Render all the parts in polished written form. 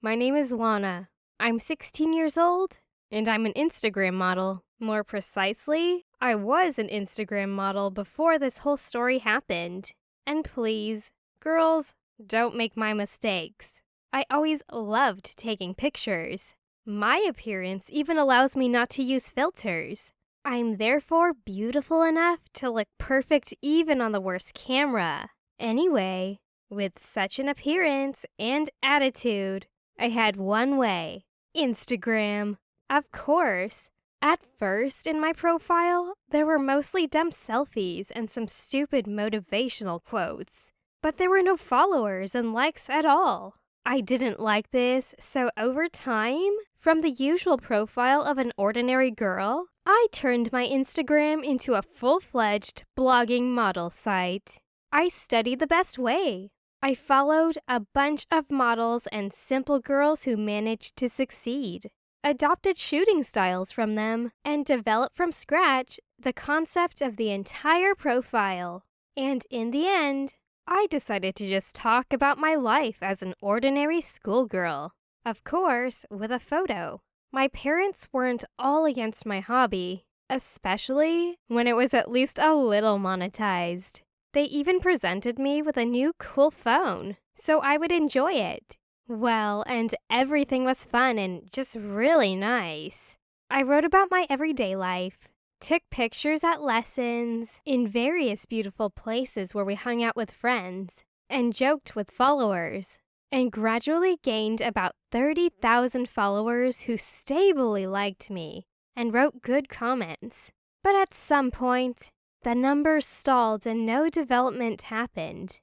my name is Lana. I'm 16 years old, and I'm an Instagram model. More precisely, I was an Instagram model before this whole story happened. And please, girls, don't make my mistakes. I always loved taking pictures. My appearance even allows me not to use filters. I'm therefore beautiful enough to look perfect even on the worst camera. Anyway, with such an appearance and attitude, I had one way: Instagram. Of course. At first, in my profile, there were mostly dumb selfies and some stupid motivational quotes. But there were no followers and likes at all. I didn't like this, so over time, from the usual profile of an ordinary girl, I turned my Instagram into a full-fledged blogging model site. I studied the best way. I followed a bunch of models and simple girls who managed to succeed, adopted shooting styles from them, and developed from scratch the concept of the entire profile. And in the end, I decided to just talk about my life as an ordinary schoolgirl. Of course, with a photo. My parents weren't all against my hobby, especially when it was at least a little monetized. They even presented me with a new cool phone, so I would enjoy it. Well, and everything was fun and just really nice. I wrote about my everyday life, took pictures at lessons, in various beautiful places where we hung out with friends, and joked with followers, and gradually gained about 30,000 followers who stably liked me and wrote good comments. But at some point, the numbers stalled and no development happened.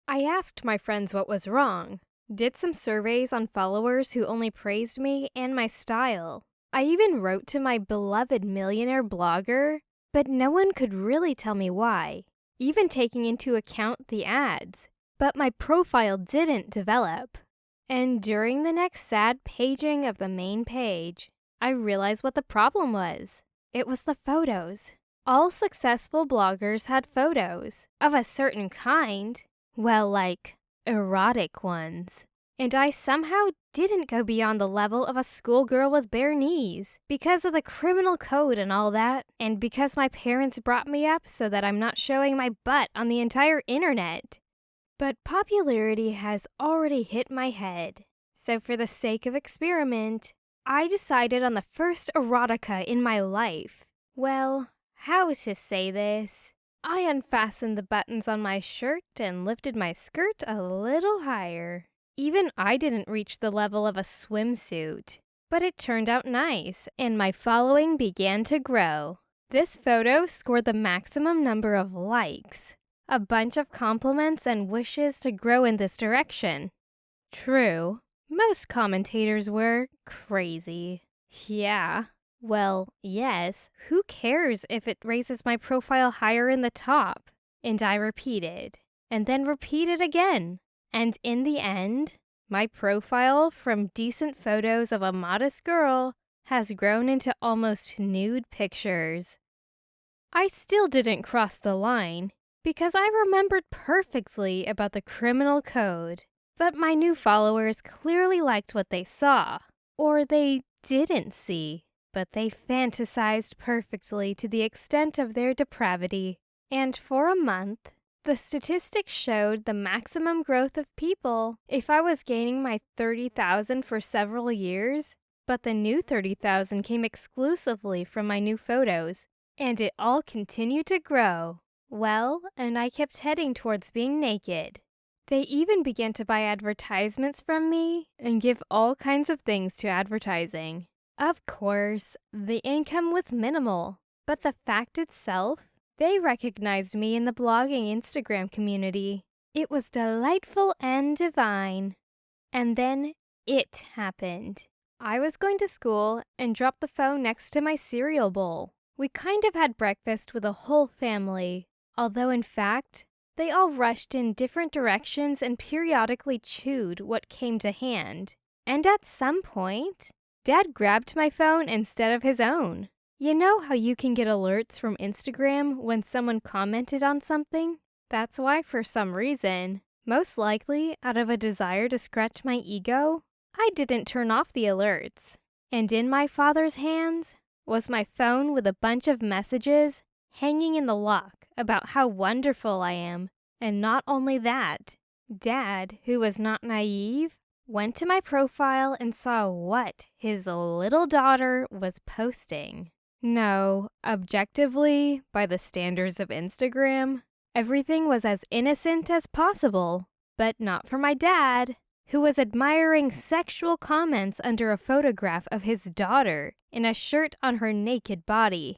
I asked my friends what was wrong, did some surveys on followers who only praised me and my style. I even wrote to my beloved millionaire blogger, but no one could really tell me why, even taking into account the ads. But my profile didn't develop. And during the next sad paging of the main page, I realized what the problem was. It was the photos. All successful bloggers had photos of a certain kind, well, like erotic ones. And I somehow didn't go beyond the level of a schoolgirl with bare knees because of the criminal code and all that, and because my parents brought me up so that I'm not showing my butt on the entire internet. But popularity has already hit my head, so for the sake of experiment, I decided on the first erotica in my life. Well, how to say this? I unfastened the buttons on my shirt and lifted my skirt a little higher. Even I didn't reach the level of a swimsuit, but it turned out nice, and my following began to grow. This photo scored the maximum number of likes, a bunch of compliments and wishes to grow in this direction. True, most commentators were crazy. Yeah. Well, yes, who cares if it raises my profile higher in the top? And I repeated, and then repeated again. And in the end, my profile from decent photos of a modest girl has grown into almost nude pictures. I still didn't cross the line because I remembered perfectly about the criminal code. But my new followers clearly liked what they saw, or they didn't see. But they fantasized perfectly to the extent of their depravity. And for a month, the statistics showed the maximum growth of people if I was gaining my 30,000 for several years, but the new 30,000 came exclusively from my new photos, and it all continued to grow. Well, and I kept heading towards being naked. They even began to buy advertisements from me and give all kinds of things to advertising. Of course, the income was minimal, but the fact itself, they recognized me in the blogging Instagram community. It was delightful and divine. And then it happened. I was going to school and dropped the phone next to my cereal bowl. We kind of had breakfast with the whole family, although in fact, they all rushed in different directions and periodically chewed what came to hand. And at some point, Dad grabbed my phone instead of his own. You know how you can get alerts from Instagram when someone commented on something? That's why, for some reason, most likely out of a desire to scratch my ego, I didn't turn off the alerts. And in my father's hands was my phone with a bunch of messages hanging in the lock about how wonderful I am. And not only that, Dad, who was not naive, went to my profile and saw what his little daughter was posting. No, objectively, by the standards of Instagram, everything was as innocent as possible. But not for my dad, who was admiring sexual comments under a photograph of his daughter in a shirt on her naked body.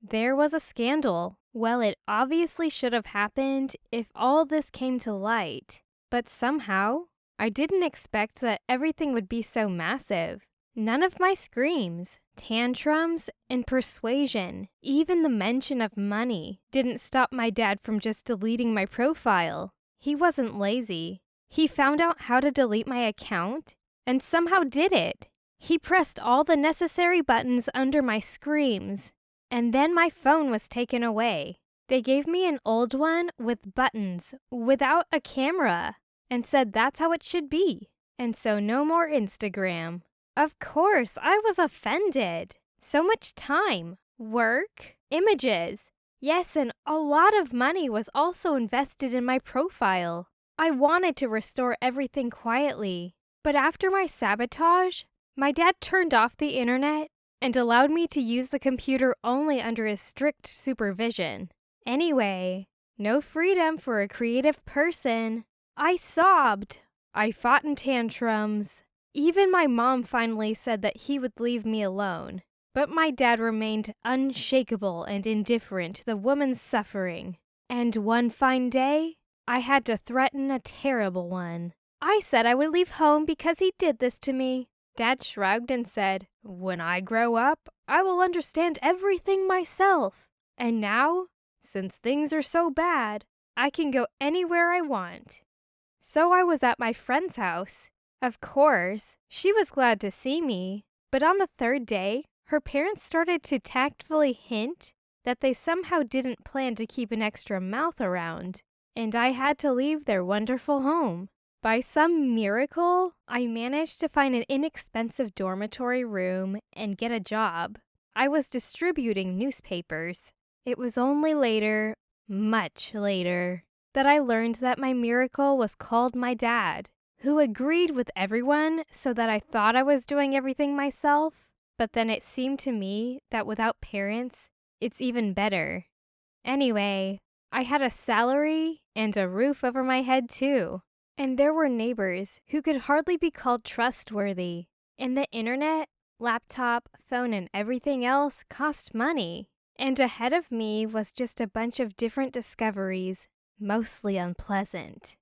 There was a scandal. Well, it obviously should have happened if all this came to light. But somehow, I didn't expect that everything would be so massive. None of my screams, tantrums, and persuasion, even the mention of money, didn't stop my dad from just deleting my profile. He wasn't lazy. He found out how to delete my account and somehow did it. He pressed all the necessary buttons under my screams, and then my phone was taken away. They gave me an old one with buttons, without a camera, and said that's how it should be. And so no more Instagram. Of course, I was offended. So much time, work, images. Yes, and a lot of money was also invested in my profile. I wanted to restore everything quietly. But after my sabotage, my dad turned off the internet and allowed me to use the computer only under his strict supervision. Anyway, no freedom for a creative person. I sobbed. I fought in tantrums. Even my mom finally said that he would leave me alone. But my dad remained unshakable and indifferent to the woman's suffering. And one fine day, I had to threaten a terrible one. I said I would leave home because he did this to me. Dad shrugged and said, "When I grow up, I will understand everything myself. And now, since things are so bad, I can go anywhere I want." So I was at my friend's house. Of course, she was glad to see me. But on the third day, her parents started to tactfully hint that they somehow didn't plan to keep an extra mouth around, and I had to leave their wonderful home. By some miracle, I managed to find an inexpensive dormitory room and get a job. I was distributing newspapers. It was only later, much later, that I learned that my miracle was called my dad, who agreed with everyone so that I thought I was doing everything myself. But then it seemed to me that without parents, it's even better. Anyway, I had a salary and a roof over my head too. And there were neighbors who could hardly be called trustworthy. And the internet, laptop, phone, and everything else cost money. And ahead of me was just a bunch of different discoveries, mostly unpleasant.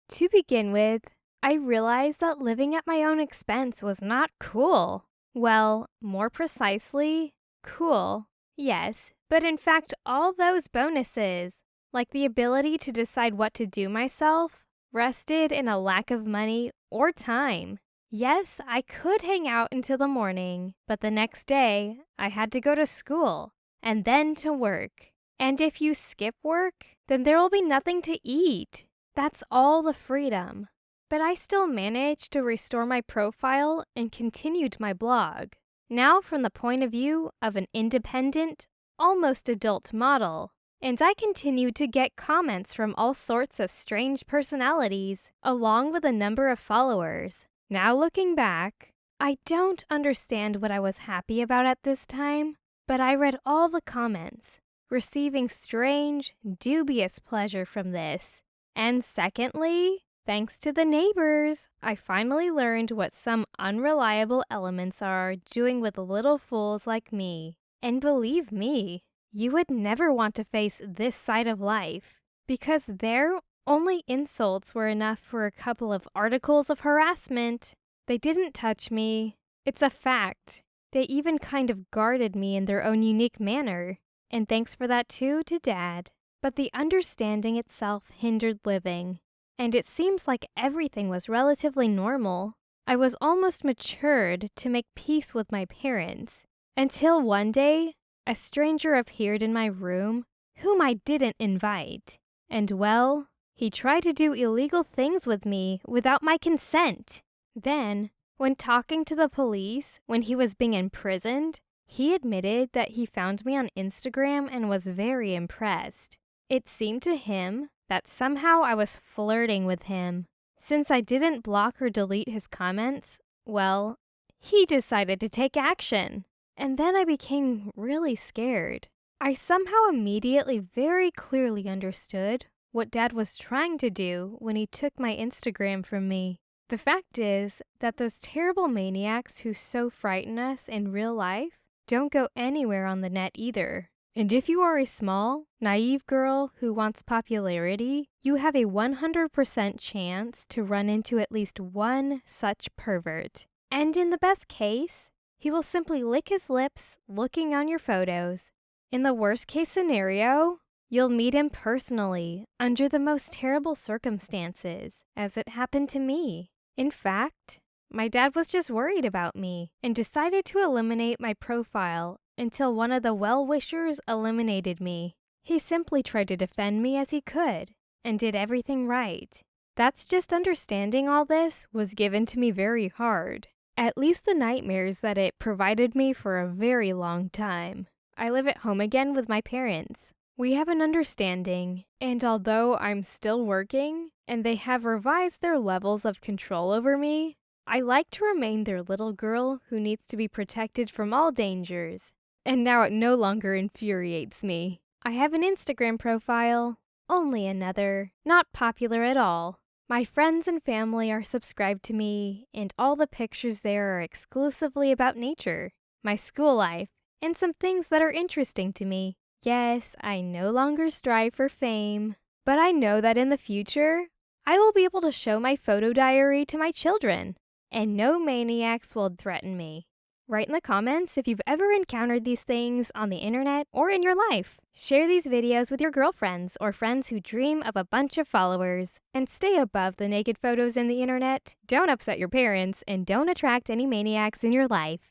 To begin with, I realized that living at my own expense was not cool. Well, more precisely, cool, yes, but in fact all those bonuses, like the ability to decide what to do myself, rested in a lack of money or time. Yes, I could hang out until the morning, but the next day I had to go to school and then to work. And if you skip work, then there will be nothing to eat. That's all the freedom. But I still managed to restore my profile and continued my blog. Now from the point of view of an independent, almost adult model. And I continued to get comments from all sorts of strange personalities, along with a number of followers. Now looking back, I don't understand what I was happy about at this time, but I read all the comments, receiving strange, dubious pleasure from this. And secondly, thanks to the neighbors, I finally learned what some unreliable elements are doing with little fools like me. And believe me, you would never want to face this side of life, because their only insults were enough for a couple of articles of harassment. They didn't touch me. It's a fact. They even kind of guarded me in their own unique manner. And thanks for that too to Dad. But the understanding itself hindered living. And it seems like everything was relatively normal. I was almost matured to make peace with my parents. Until one day, a stranger appeared in my room whom I didn't invite. And well, he tried to do illegal things with me without my consent. Then, When talking to the police when he was being imprisoned, he admitted that he found me on Instagram and was very impressed. It seemed to him that somehow I was flirting with him. Since I didn't block or delete his comments, well, he decided to take action. And then I became really scared. I somehow immediately very clearly understood what Dad was trying to do when he took my Instagram from me. The fact is that those terrible maniacs who so frighten us in real life don't go anywhere on the net either. And if you are a small, naive girl who wants popularity, you have a 100% chance to run into at least one such pervert. And in the best case, he will simply lick his lips looking on your photos. In the worst case scenario, you'll meet him personally under the most terrible circumstances, as it happened to me. In fact, my dad was just worried about me and decided to eliminate my profile until one of the well-wishers eliminated me. He simply tried to defend me as he could and did everything right. That's just understanding all this was given to me very hard. At least the nightmares that it provided me for a very long time. I live at home again with my parents. We have an understanding, and although I'm still working and they have revised their levels of control over me, I like to remain their little girl who needs to be protected from all dangers. And now it no longer infuriates me. I have an Instagram profile, only another, not popular at all. My friends and family are subscribed to me, and all the pictures there are exclusively about nature, my school life, and some things that are interesting to me. Yes, I no longer strive for fame, but I know that in the future, I will be able to show my photo diary to my children, and no maniacs will threaten me. Write in the comments if you've ever encountered these things on the internet or in your life. Share these videos with your girlfriends or friends who dream of a bunch of followers. And stay above the naked photos in the internet. Don't upset your parents and don't attract any maniacs in your life.